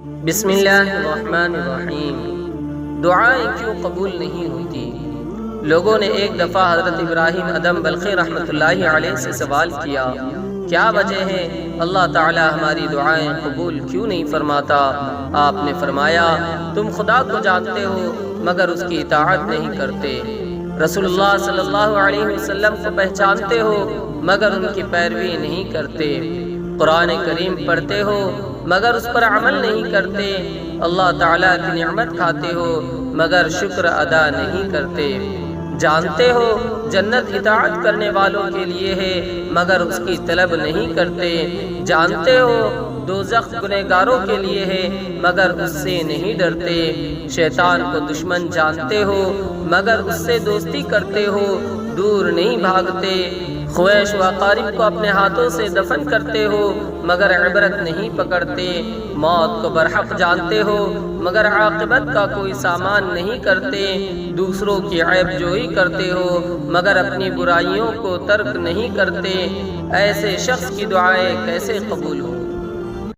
بسم اللہ الرحمن الرحیم۔ دعائیں کیوں قبول نہیں ہوتی؟ لوگوں نے ایک دفعہ حضرت ابراہیم ادم بلخی رحمۃ اللہ علیہ سے سوال کیا، کیا وجہ ہے اللہ تعالی ہماری دعائیں قبول کیوں نہیں فرماتا؟ آپ نے فرمایا، تم خدا کو جانتے ہو مگر اس کی اطاعت نہیں کرتے، رسول اللہ صلی اللہ علیہ وسلم کو پہچانتے ہو مگر ان کی پیروی نہیں کرتے، قرآن کریم پڑھتے ہو مگر اس پر عمل نہیں کرتے، اللہ تعالیٰ کی نعمت کھاتے ہو مگر شکر ادا نہیں کرتے، جانتے ہو جنت اطاعت کرنے والوں کے لیے ہے مگر اس کی طلب نہیں کرتے، جانتے ہو دوزخ گنہگاروں کے لیے ہے مگر اس سے نہیں ڈرتے، شیطان کو دشمن جانتے ہو مگر اس سے دوستی کرتے ہو، دور نہیں بھاگتے، خویش و اقارب کو اپنے ہاتھوں سے دفن کرتے ہو مگر عبرت نہیں پکڑتے، موت کو برحق جانتے ہو مگر عاقبت کا کوئی سامان نہیں کرتے، دوسروں کی عیب جوئی کرتے ہو مگر اپنی برائیوں کو ترک نہیں کرتے، ایسے شخص کی دعائیں کیسے قبول ہوں؟